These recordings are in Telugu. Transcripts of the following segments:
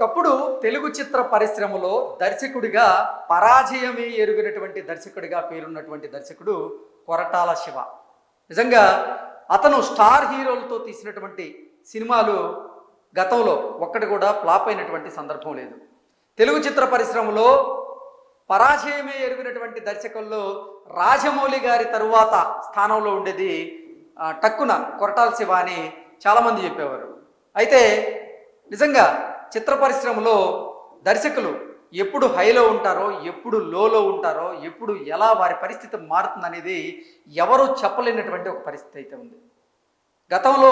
ఒకప్పుడు తెలుగు చిత్ర పరిశ్రమలో దర్శకుడిగా పరాజయమే ఎరుగినటువంటి దర్శకుడిగా పేరున్నటువంటి దర్శకుడు కొరటాల శివ. నిజంగా అతను స్టార్ హీరోలతో తీసినటువంటి సినిమాలు గతంలో ఒక్కటి కూడా ఫ్లాప్ అయినటువంటి సందర్భం లేదు. తెలుగు చిత్ర పరిశ్రమలో పరాజయమే ఎరుగినటువంటి దర్శకుల్లో రాజమౌళి గారి తరువాత స్థానంలో ఉండేది టక్కున కొరటాల శివ అని చాలామంది చెప్పేవారు. అయితే నిజంగా చిత్ర పరిశ్రమలో దర్శకులు ఎప్పుడు హైలో ఉంటారో, ఎప్పుడు లోలో ఉంటారో, ఎప్పుడు ఎలా వారి పరిస్థితి మారుతుందనేది ఎవరూ చెప్పలేనటువంటి ఒక పరిస్థితి అయితే ఉంది. గతంలో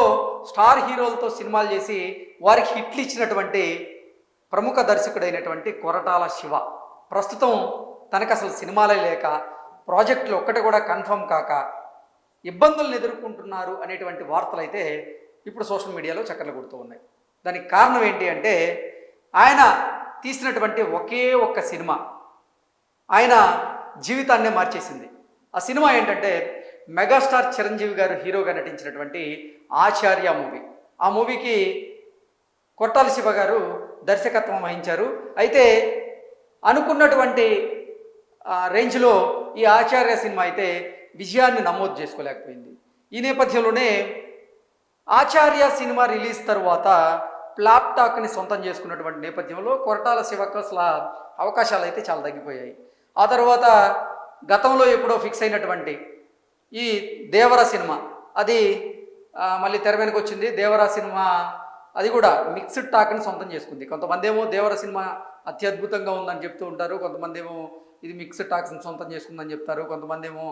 స్టార్ హీరోలతో సినిమాలు చేసి వారికి హిట్లు ఇచ్చినటువంటి ప్రముఖ దర్శకుడైనటువంటి కొరటాల శివ ప్రస్తుతం తనకు అసలు సినిమాలే లేక, ప్రాజెక్టులు ఒక్కటి కూడా కన్ఫర్మ్ కాక ఇబ్బందులను ఎదుర్కొంటున్నారు అనేటువంటి వార్తలు అయితే ఇప్పుడు సోషల్ మీడియాలో చక్కర్లు కొడుతూ ఉన్నాయి. దానికి కారణం ఏంటి అంటే, ఆయన తీసినటువంటి ఒకే ఒక్క సినిమా ఆయన జీవితాన్నే మార్చేసింది. ఆ సినిమా ఏంటంటే మెగాస్టార్ చిరంజీవి గారు హీరోగా నటించినటువంటి ఆచార్య మూవీ. ఆ మూవీకి కొరటాల శివ గారు దర్శకత్వం వహించారు. అయితే అనుకున్నటువంటి రేంజ్లో ఈ ఆచార్య సినిమా అయితే విజయాన్ని నమోదు చేసుకోలేకపోయింది. ఈ నేపథ్యంలోనే ఆచార్య సినిమా రిలీజ్ తర్వాత ఫ్లాప్ టాక్ని సొంతం చేసుకున్నటువంటి నేపథ్యంలో కొరటాల శివకు అసలు అవకాశాలు అయితే చాలా తగ్గిపోయాయి. ఆ తర్వాత గతంలో ఎప్పుడో ఫిక్స్ అయినటువంటి ఈ దేవర సినిమా అది మళ్ళీ తెర వెనక్కి వచ్చింది. దేవర సినిమా అది కూడా మిక్స్డ్ టాక్ని సొంతం చేసుకుంది. కొంతమంది ఏమో దేవర సినిమా అత్యద్భుతంగా ఉందని చెప్తూ ఉంటారు, కొంతమంది ఏమో ఇది మిక్స్డ్ టాక్స్ని సొంతం చేసుకుందని చెప్తారు, కొంతమంది ఏమో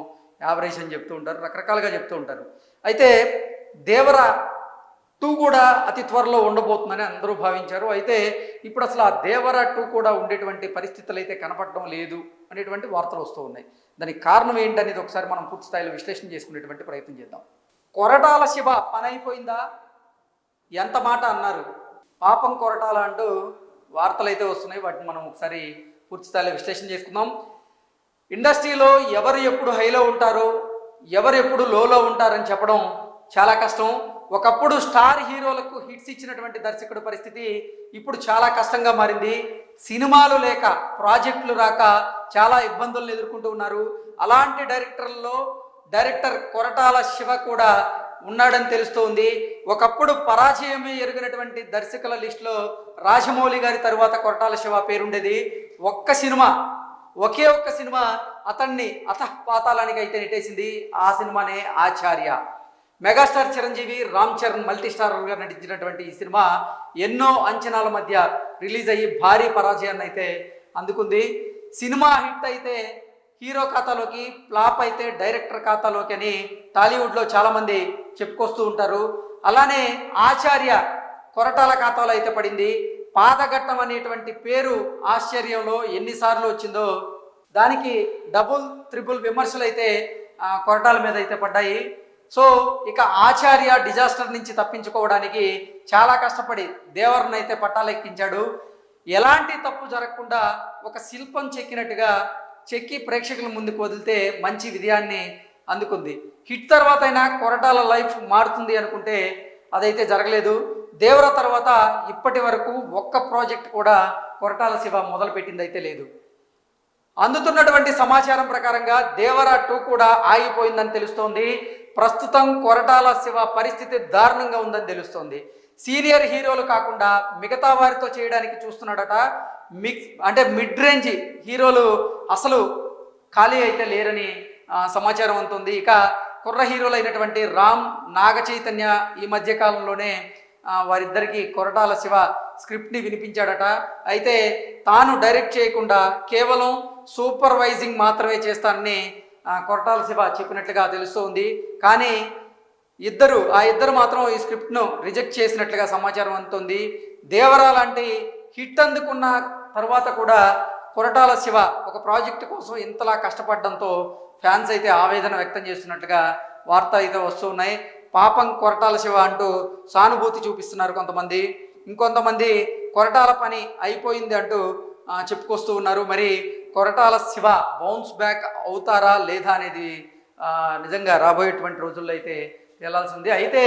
యావరేజ్ అని చెప్తూ ఉంటారు, రకరకాలుగా చెప్తూ ఉంటారు. అయితే దేవర 2 కూడా అతి త్వరలో ఉండబోతుందని అందరూ భావించారు. అయితే ఇప్పుడు అసలు ఆ దేవర 2 కూడా ఉండేటువంటి పరిస్థితులు అయితే కనపడడం లేదు అనేటువంటి వార్తలు వస్తూ ఉన్నాయి. దానికి కారణం ఏంటనేది ఒకసారి మనం పూర్తి స్థాయిలో విశ్లేషణ చేసుకునేటువంటి ప్రయత్నం చేద్దాం. కొరటాల శివ పని అయిపోయిందా, ఎంత మాట అన్నారు, పాపం కొరటాల అంటూ వార్తలు అయితే వస్తున్నాయి. వాటిని మనం ఒకసారి పూర్తి స్థాయిలో విశ్లేషణ చేసుకుందాం. ఇండస్ట్రీలో ఎవరు ఎప్పుడు హైలో ఉంటారో, ఎవరు ఎప్పుడు లోలో ఉంటారని చెప్పడం చాలా కష్టం. ఒకప్పుడు స్టార్ హీరోలకు హిట్స్ ఇచ్చినటువంటి దర్శకుడి పరిస్థితి ఇప్పుడు చాలా కష్టంగా మారింది. సినిమాలు లేక, ప్రాజెక్టులు రాక చాలా ఇబ్బందులను ఎదుర్కొంటూ ఉన్నారు. అలాంటి డైరెక్టర్ కొరటాల శివ కూడా ఉన్నాడని తెలుస్తోంది. ఒకప్పుడు పరాజయమే ఎరిగినటువంటి దర్శకుల లిస్టులో రాజమౌళి గారి తరువాత కొరటాల శివ పేరుండేది. ఒకే ఒక్క సినిమా అతన్ని అతపాతాళానికి అయితే నెట్టేసింది. ఆ సినిమానే ఆచార్య. మెగాస్టార్ చిరంజీవి, రామ్ చరణ్ మల్టీ స్టారర్గా నటించినటువంటి ఈ సినిమా ఎన్నో అంచనాల మధ్య రిలీజ్ అయ్యి భారీ పరాజయాన్ని అయితే అందుకుంది. సినిమా హిట్ అయితే హీరో ఖాతాలోకి, ఫ్లాప్ అయితే డైరెక్టర్ ఖాతాలోకి అని టాలీవుడ్లో చాలామంది చెప్పుకొస్తూ ఉంటారు. అలానే ఆచార్య కొరటాల ఖాతాలో అయితే పడింది. పాదఘట్టం అనేటువంటి పేరు ఆశ్చర్యంలో ఎన్నిసార్లు వచ్చిందో దానికి డబుల్ త్రిబుల్ విమర్శలు అయితే కొరటాల మీద అయితే పడ్డాయి. సో ఇక ఆచార్య డిజాస్టర్ నుంచి తప్పించుకోవడానికి చాలా కష్టపడి దేవరను అయితే పట్టాలెక్కించాడు. ఎలాంటి తప్పు జరగకుండా ఒక శిల్పం చెక్కినట్టుగా చెక్కి ప్రేక్షకుల ముందుకు వదిలితే మంచి విజయాన్ని అందుకుంది. హిట్ తర్వాత అయినా కొరటాల లైఫ్ మారుతుంది అనుకుంటే అదైతే జరగలేదు. దేవర తర్వాత ఇప్పటి వరకు ఒక్క ప్రాజెక్ట్ కూడా కొరటాల శివ మొదలుపెట్టింది అయితే లేదు. అందుతున్నటువంటి సమాచారం ప్రకారంగా దేవర 2 కూడా ఆగిపోయిందని తెలుస్తోంది. ప్రస్తుతం కొరటాల శివ పరిస్థితి దారుణంగా ఉందని తెలుస్తోంది. సీనియర్ హీరోలు కాకుండా మిగతా వారితో చేయడానికి చూస్తున్నాడట. మిడ్ రేంజ్ హీరోలు అసలు ఖాళీ అయితే లేరని సమాచారం అందుతుంది. ఇక కుర్ర హీరోలు అయినటువంటి రామ్, నాగ చైతన్య ఈ మధ్య కాలంలోనే వారిద్దరికి కొరటాల శివ స్క్రిప్ట్ని వినిపించాడట. అయితే తాను డైరెక్ట్ చేయకుండా కేవలం సూపర్వైజింగ్ మాత్రమే చేస్తానని కొరటాల శివ చెప్పినట్లుగా తెలుస్తోంది. కానీ ఆ ఇద్దరు మాత్రం ఈ స్క్రిప్ట్ను రిజెక్ట్ చేసినట్లుగా సమాచారం అందుతుంది. దేవరా లాంటి హిట్ అందుకున్న తర్వాత కూడా కొరటాల శివ ఒక ప్రాజెక్టు కోసం ఇంతలా కష్టపడడంతో ఫ్యాన్స్ అయితే ఆవేదన వ్యక్తం చేస్తున్నట్టుగా వార్తలు అయితే వస్తున్నాయి. పాపం కొరటాల శివ అంటూ సానుభూతి చూపిస్తున్నారు కొంతమంది. ఇంకొంతమంది కొరటాల పని అయిపోయింది అంటూ చెప్పుకొస్తూ ఉన్నారు. మరి కొరటాల శివ బౌన్స్ బ్యాక్ అవుతారా లేదా అనేది నిజంగా రాబోయేటువంటి రోజుల్లో అయితే తేలాల్సింది. అయితే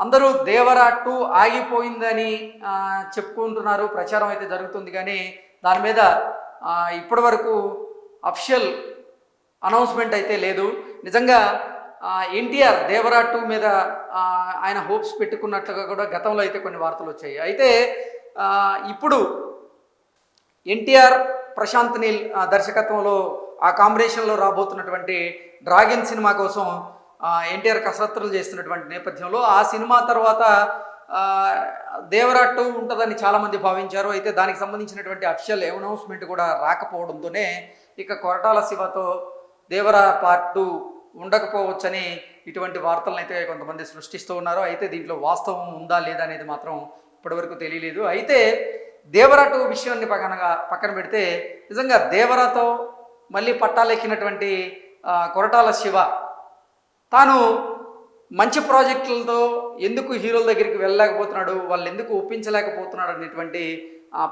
అందరూ దేవరా 2 ఆగిపోయిందని చెప్పుకుంటున్నారు, ప్రచారం అయితే జరుగుతుంది. కానీ దాని మీద ఇప్పటి వరకు అఫిషియల్ అనౌన్స్మెంట్ అయితే లేదు. నిజంగా ఎన్టీఆర్ దేవరా 2 మీద ఆయన హోప్స్ పెట్టుకున్నట్లుగా కూడా గతంలో అయితే కొన్ని వార్తలు వచ్చాయి. అయితే ఇప్పుడు ఎన్టీఆర్ ప్రశాంత్ నీల్ దర్శకత్వంలో ఆ కాంబినేషన్లో రాబోతున్నటువంటి డ్రాగన్ సినిమా కోసం ఎన్టీఆర్ కసరత్తులు చేస్తున్నటువంటి నేపథ్యంలో ఆ సినిమా తర్వాత దేవరా 2 ఉంటుందని చాలామంది భావించారు. అయితే దానికి సంబంధించినటువంటి అఫిషియల్ అనౌన్స్మెంట్ కూడా రాకపోవడంతోనే ఇక కొరటాల శివతో దేవరా పార్ట్ 2 ఉండకపోవచ్చని ఇటువంటి వార్తలను అయితే కొంతమంది సృష్టిస్తూ ఉన్నారు. అయితే దీంట్లో వాస్తవం ఉందా లేదా అనేది మాత్రం ఇప్పటివరకు తెలియలేదు. అయితే దేవరా 2 విషయాన్ని పక్కన పెడితే నిజంగా దేవరాతో మళ్ళీ పట్టాలెక్కినటువంటి కొరటాల శివ తాను మంచి ప్రాజెక్టులతో ఎందుకు హీరోల దగ్గరికి వెళ్ళలేకపోతున్నాడు, వాళ్ళు ఎందుకు ఒప్పించలేకపోతున్నాడు అనేటువంటి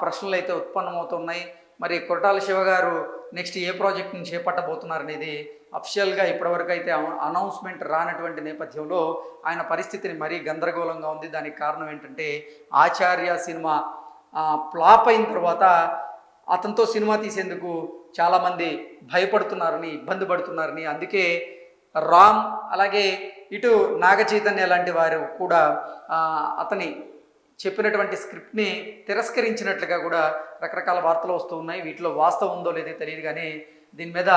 ప్రశ్నలు అయితే ఉత్పన్నమవుతున్నాయి. మరి కొరటాల శివ గారు నెక్స్ట్ ఏ ప్రాజెక్ట్ని చేపట్టబోతున్నారు అనేది అఫిషియల్గా ఇప్పటివరకు అయితే అనౌన్స్మెంట్ రానటువంటి నేపథ్యంలో ఆయన పరిస్థితిని మరీ గందరగోళంగా ఉంది. దానికి కారణం ఏంటంటే ఆచార్య సినిమా ఫ్లాప్ అయిన తర్వాత అతనితో సినిమా తీసేందుకు చాలామంది భయపడుతున్నారని, ఇబ్బంది పడుతున్నారని, అందుకే రామ్ అలాగే ఇటు నాగ చైతన్య లాంటి వారు కూడా అతని చెప్పినటువంటి స్క్రిప్ట్ని తిరస్కరించినట్లుగా కూడా రకరకాల వార్తలు వస్తూ ఉన్నాయి. వీటిలో వాస్తవం ఉందో లేదో తెలియదు. కానీ దీని మీద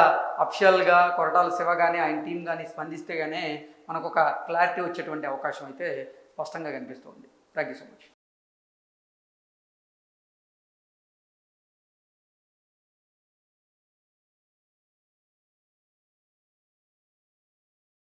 అఫిషియల్గా కొరటాల శివ కానీ ఆయన టీం కానీ స్పందిస్తే కానీ మనకు ఒక క్లారిటీ వచ్చేటువంటి అవకాశం అయితే స్పష్టంగా కనిపిస్తుంది. Thank you so much.